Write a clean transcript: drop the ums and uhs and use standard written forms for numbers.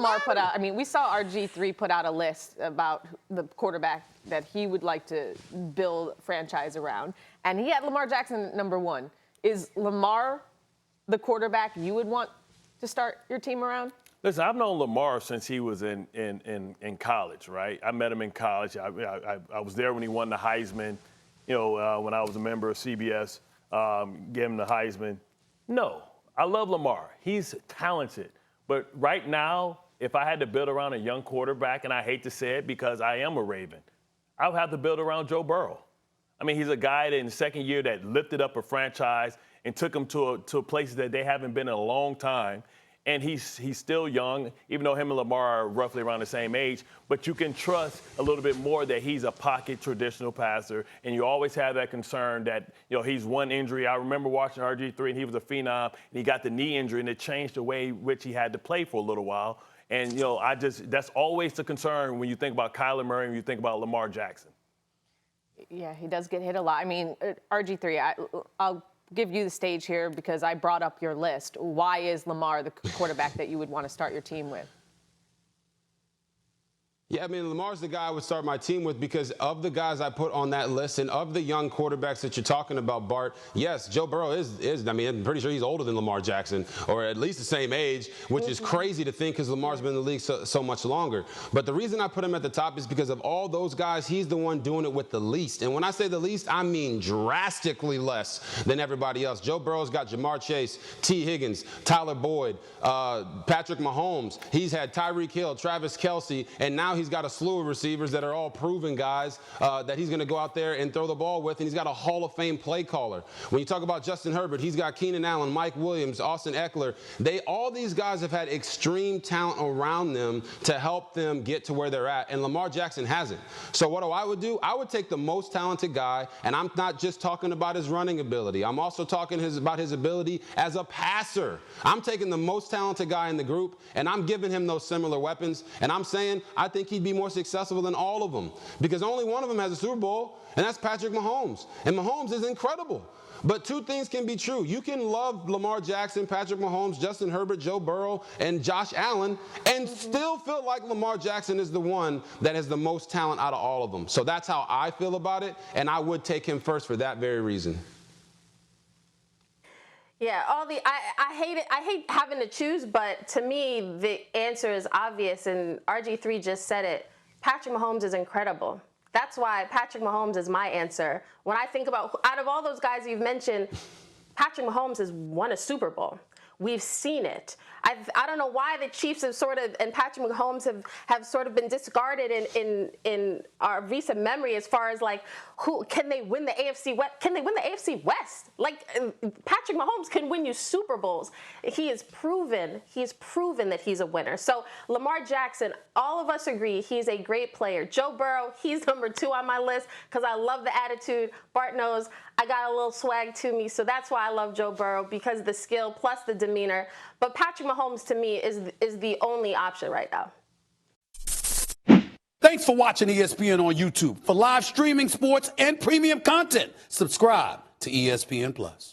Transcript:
Lamar put out, I mean, we saw RG3 put out a list about the quarterback that he would like to build a franchise around, and he had Lamar Jackson at number 1. Is Lamar the quarterback you would want to start your team around? Listen, I've known Lamar since he was in college, right? I met him in college. I was there when he won the Heisman, when I was a member of CBS, gave him the Heisman. No, I love Lamar. He's talented. But right now, if I had to build around a young quarterback, and I hate to say it because I am a Raven, I would have to build around Joe Burrow. I mean, he's a guy that in the second year that lifted up a franchise and took them to places that they haven't been in a long time. And he's still young, even though him and Lamar are roughly around the same age. But you can trust a little bit more that he's a pocket traditional passer. And you always have that concern that, he's one injury. I remember watching RG3, and he was a phenom, and he got the knee injury, and it changed the way in which he had to play for a little while. And, that's always the concern when you think about Kyler Murray and you think about Lamar Jackson. Yeah, he does get hit a lot. I mean, RG3, I'll give you the stage here because I brought up your list. Why is Lamar the quarterback that you would want to start your team with? Yeah, I mean, Lamar's the guy I would start my team with because of the guys I put on that list and of the young quarterbacks that you're talking about, Bart. Yes, Joe Burrow is I mean, I'm pretty sure he's older than Lamar Jackson, or at least the same age, which is crazy to think because Lamar's been in the league so much longer. But the reason I put him at the top is because of all those guys, he's the one doing it with the least. And when I say the least, I mean drastically less than everybody else. Joe Burrow's got Jamar Chase, T. Higgins, Tyler Boyd, Patrick Mahomes. He's had Tyreek Hill, Travis Kelce, and now he's got a slew of receivers that are all proven guys that he's going to go out there and throw the ball with, and he's got a Hall of Fame play caller. When you talk about Justin Herbert, he's got Keenan Allen, Mike Williams, Austin Eckler. All these guys have had extreme talent around them to help them get to where they're at, and Lamar Jackson hasn't. So what I would do? I would take the most talented guy, and I'm not just talking about his running ability. I'm also talking about his ability as a passer. I'm taking the most talented guy in the group, and I'm giving him those similar weapons, and I'm saying I think he'd be more successful than all of them because only one of them has a Super Bowl, and that's Patrick Mahomes. And Mahomes is incredible. But two things can be true. You can love Lamar Jackson, Patrick Mahomes, Justin Herbert, Joe Burrow, and Josh Allen and still feel like Lamar Jackson is the one that has the most talent out of all of them. So that's how I feel about it, and I would take him first for that very reason. Yeah, I hate it. I hate having to choose, but to me, the answer is obvious, and RG3 just said it. Patrick Mahomes is incredible. That's why Patrick Mahomes is my answer. When I think about, out of all those guys you've mentioned, Patrick Mahomes has won a Super Bowl. We've seen it. I don't know why the Chiefs have sort of, and Patrick Mahomes have sort of been discarded in our recent memory as far as like, who can they win the AFC West? Can they win the AFC West? Like Patrick Mahomes can win you Super Bowls. He has proven that he's a winner. So Lamar Jackson, all of us agree he's a great player. Joe Burrow, he's number 2 on my list because I love the attitude. Bart knows I got a little swag to me, so that's why I love Joe Burrow, because of the skill plus the demeanor. But Patrick Mahomes, to me, is the only option right now. Thanks for watching ESPN on YouTube. For live streaming sports and premium content, subscribe to ESPN+.